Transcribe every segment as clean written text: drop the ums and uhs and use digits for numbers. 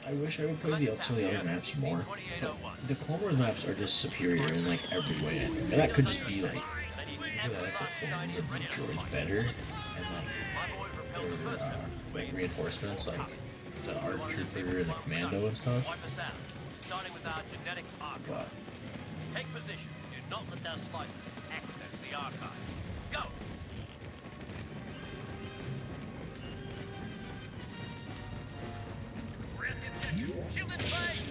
I wish I would play some of the other maps more, but the Clone Wars maps are just superior in like every way. And that could just be like, I like the clones and the droids better, and like their like reinforcements, like the ARC Trooper and the Commando and stuff. But take position. Do not let their slices access the archive. Go! Shield in place!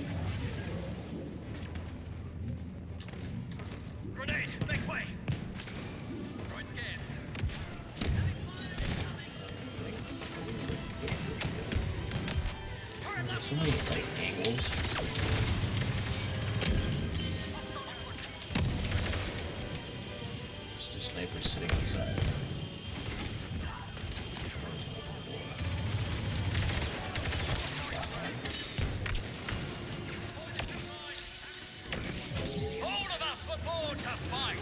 Grenade, make way! Droid scan. there's so many like angles. Just a sniper sitting outside. All of us aboard to fight!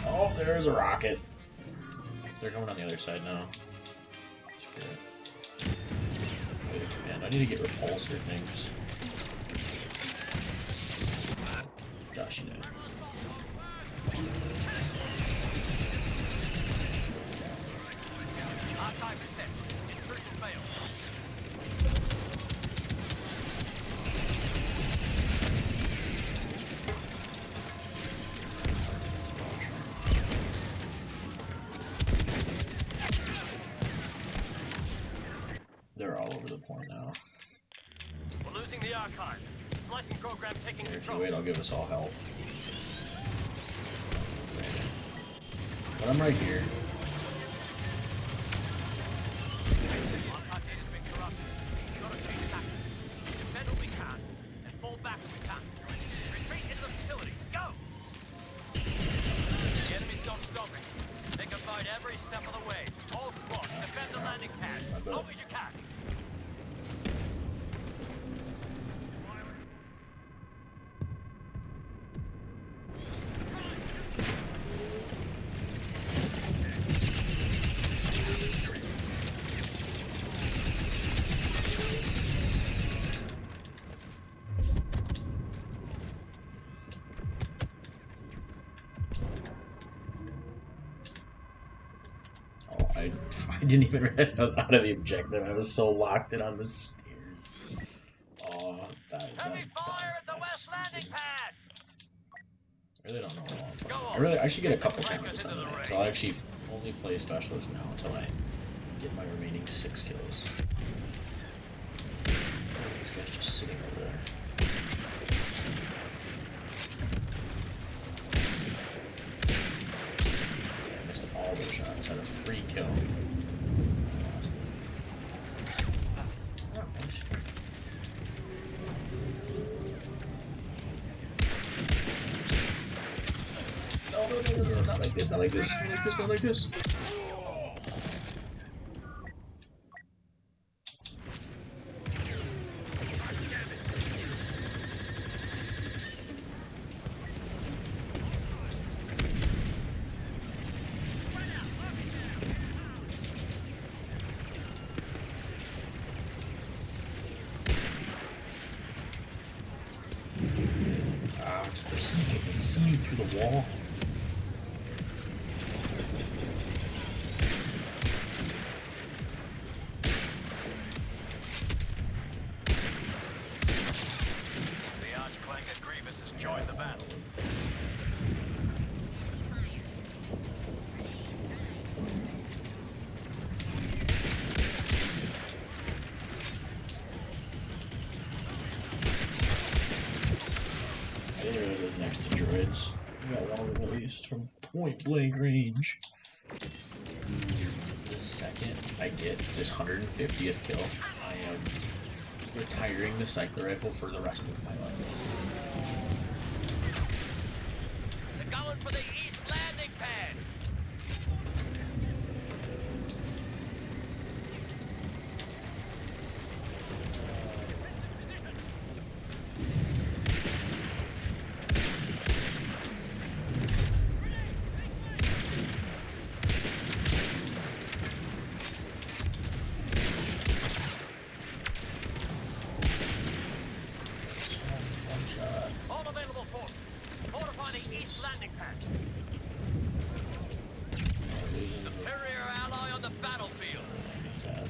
Oh, there's a rocket. They're coming on the other side now. Screw it. Wait a command. I need to get repulsor things. Josh, you dead. Archive is set. Intrusion failed. They're all over the point now. We're losing the archive. Slicing program taking If you control. wait, I'll give us all health. But I'm right here. Archive data's been corrupted. We've got to change tactics. Defend what we can, and fall back if we can. Retreat into the facility. Go! The enemy's not stopping. They can fight every step of the way. All squads, defend the landing pad. As long as you can. Oh, I didn't even realize I was out of the objective. I was so locked in on the stairs. Oh, Heavy fire at the west landing pad! I really don't know how long I'm Go playing. on. I should get a couple Break us challenges into done the tonight. ring. So I'll actually only play specialist now until I get my remaining 6 kills. This guy's just sitting over there. Yeah, I missed all those shots. Had a free kill. I lost it. Oh, nice. No, not like this, not like this, not like this, not like this. Ah, he can see you through the wall. The Archclanker Grievous has joined the battle. I didn't really live next to droids. I got one of them at least from point blank range. The second I get this 150th kill, I am retiring the cycler rifle for the rest of my life. They're going for the east landing pad. One shot. All available forces. Fortify the east landing pad. Superior ally on the battlefield. God.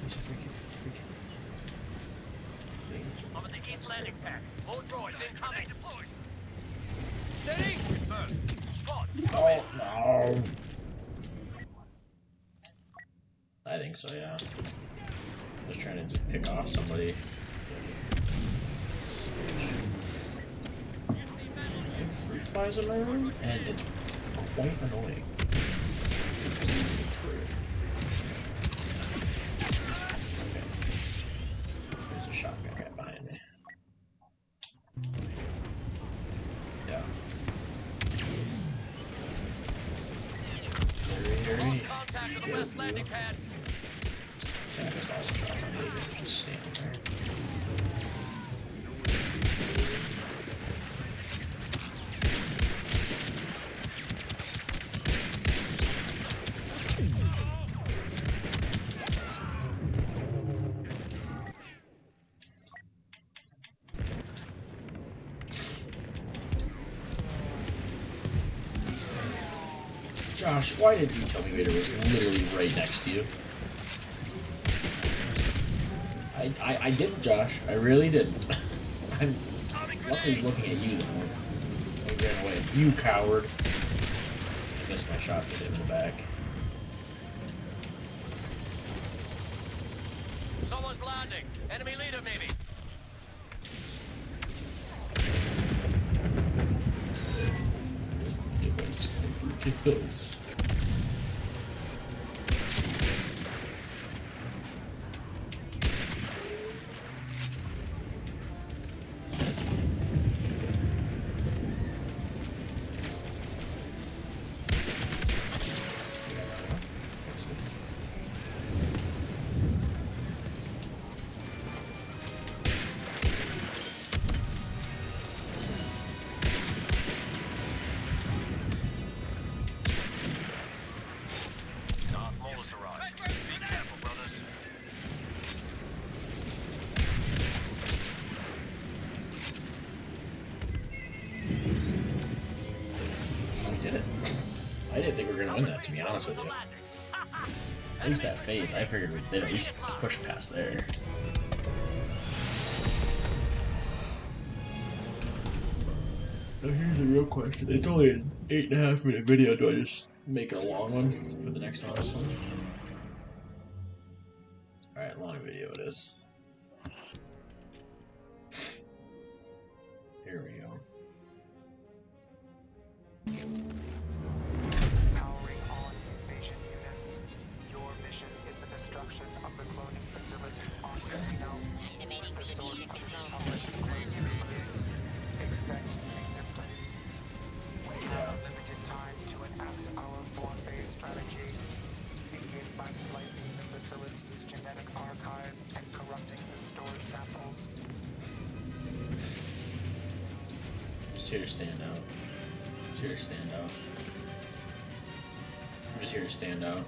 He's a freaking. I'm at the east landing pad. More droids incoming. Deployed. Steady. Confirmed. Squad. Oh no! I think so, yeah. Just trying to just pick off somebody. Free flies in my room, and it's quite annoying. Okay. There's a shotgun guy behind me. Yeah. Hurry. Contact with the west landing pad. Yeah, there's all the shots on me. They're just standing there. Josh, why didn't you tell me Vader was literally right next to you? I didn't, Josh. I really didn't. I'm luckily he's looking at you though. He ran away. You coward. I missed my shot to hit in the back. Someone's landing. Enemy leader, maybe. Kills. Darth Maul has arrived. Be careful, brothers. We did it. I didn't think we were gonna win that, to be honest with you. At least that phase, I figured we'd at least push past there. Now here's the real question. It's only an 8.5 minute video. Do I just make it a long one for the next one? This one? Alright, long video it is. Here we go. Powering on invasion units. Your mission is the destruction of the cloning facility on Camino. The source of the Republic's clone troopers. Expect resistance. We have limited time to enact our 4-phase strategy. Begin by slicing the facility's genetic archive and corrupting the stored samples. Just here to stand out. Just here to stand out. I'm just here to stand out.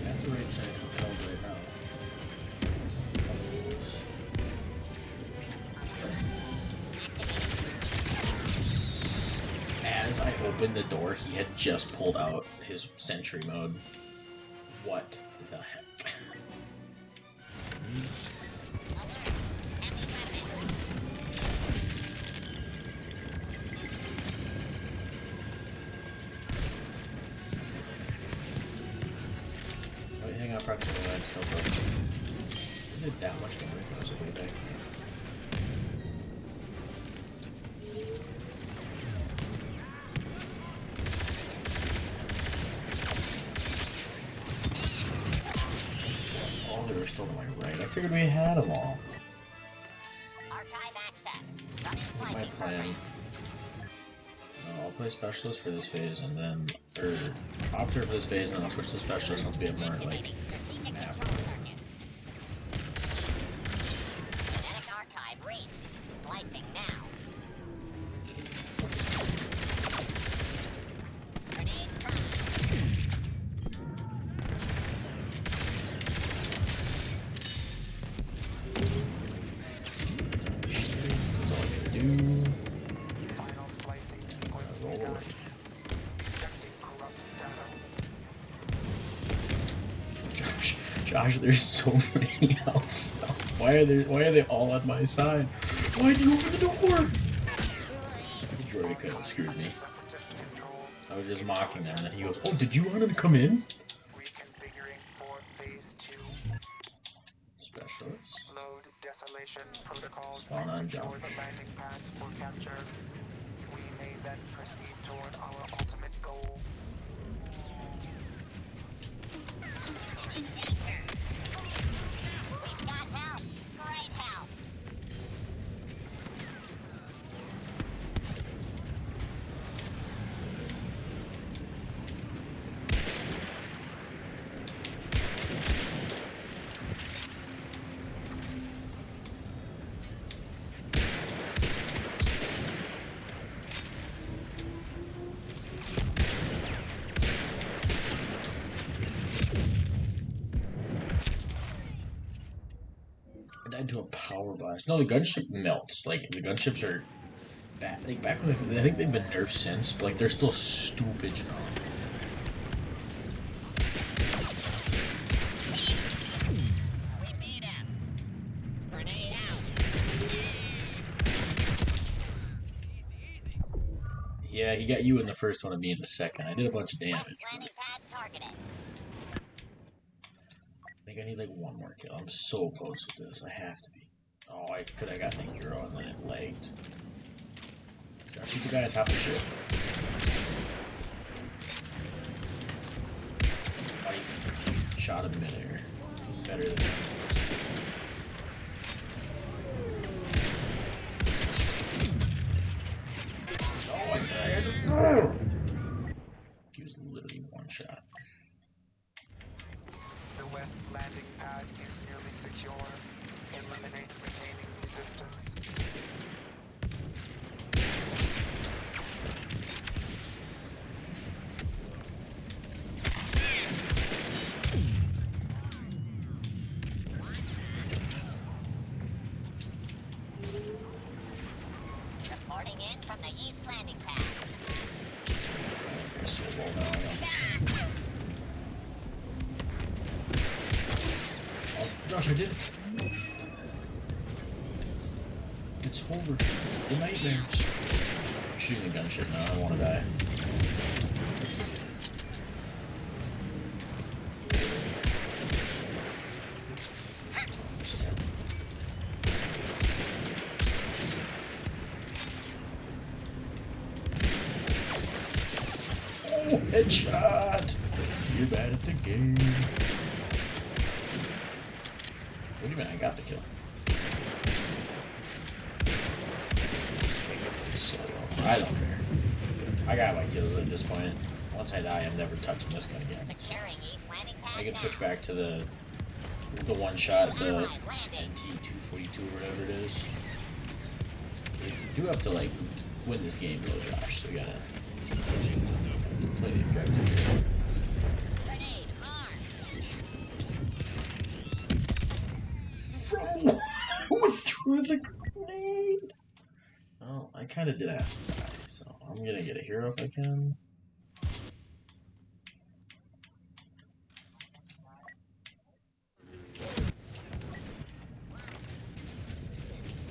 At the right side held right now. As I opened the door, he had just pulled out his sentry mode. What the heck? Wait, hang on, proximity line. did that much damage when I was way back. Oh, they were still to my right. I figured we had them all. Archive access. Running My slicing plan. program. I'll play specialist for this phase, and then, or after for this phase, and then I'll switch to specialist once we have more like Activating strategic map. control circuits. Genetic archive reached. Slicing now. Grenade prime. That's all I can do. Final slicing sequence Roll. begun. Detecting corrupt data. Josh, there's so many else. Why are they all on my side? Why'd you open the door? The droid could have screwed me. Separatist control. I was just mocking them, and then he goes, "Oh, did you want him to come in?" Reconfiguring for phase 2. Specialist. Load desolation protocols Spawn and on secure jump. the landing pads for capture. We may then proceed toward our ultimate goal. We've got help. Great help. I died to a power blast. No, the gunship melts. Like, the gunships are bad. Like, back when I think they've been nerfed since, but, like, they're still stupid strong. We beat him. Grenade out. Yeah, he got you in the first one and me in the second. I did a bunch of West damage. landing pad targeted. I think I need like one more kill. I'm so close with this. I have to be. Oh, I could have gotten a hero and then it lagged. Gotta shoot the guy on top of the ship. I shot him midair. Better than that. Oh, I died. He was literally one shot. The west landing pad is nearly secure. Eliminate remaining resistance. Reporting in from the east landing pad. So low now. Oh, Josh, I did it. It's over. The nightmares. I'm shooting the gunship now. I don't want to die. Oh, headshot! You're bad at the game. What do you mean? I got the kill. I don't care. I got my kills at this point. Once I die, I'm never touching this gun again. Securing east landing pad I can now. switch back to the one shot, the NT-242 or whatever it is. You do have to like win this game though, Josh, so you gotta play the objective. Grenade armed. Bro, who threw the grenade? Well, I kinda did ask to die, so I'm gonna get a hero if I can.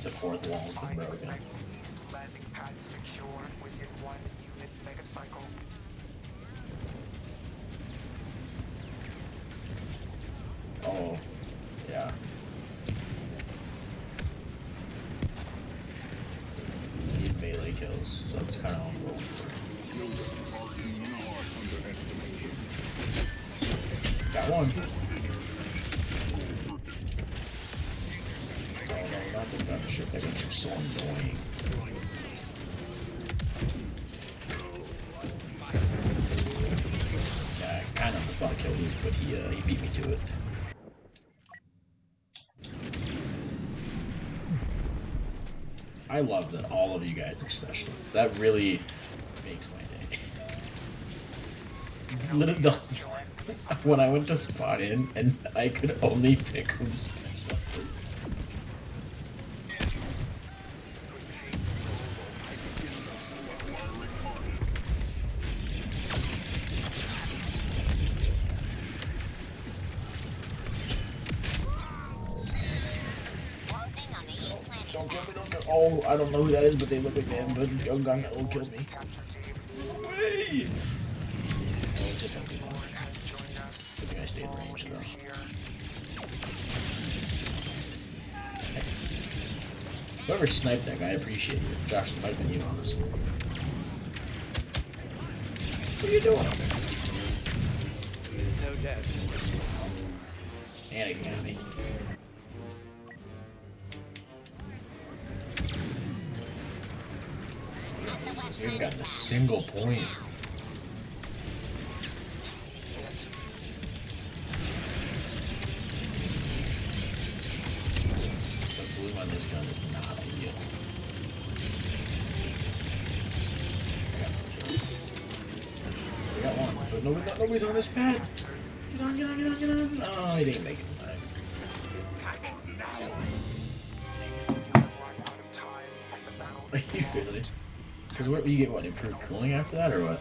The fourth wall's I been broken. expect the east landing pad secure within 1 unit megacycle. Oh, yeah. kills, so it's kind of on roll. Got one. Oh no, not the gunship. That gunship's so annoying. Yeah, I kind of was about to kill Luke, but he beat me to it. I love that all of you guys are specialists. That really makes my day. Literally, when I went to spot in and I could only pick who specialists. Don't kill me, don't kill me. Oh, I don't know who that is, but they look like them, but young gun that will kill me. No way! Oh, it's just gonna be fun. Good thing I stayed in range, though. Whoever sniped that guy, I appreciate it. Josh, it might have been you on this one. What are you doing? There's no doubt. And he got me. We haven't gotten a single point. The bloom on this gun is not ideal. We got one, but nobody's on this pad. Get on, get on, get on, get on. Oh, he didn't make it. Are you really? Because what you get? What, improved cooling after that, or what?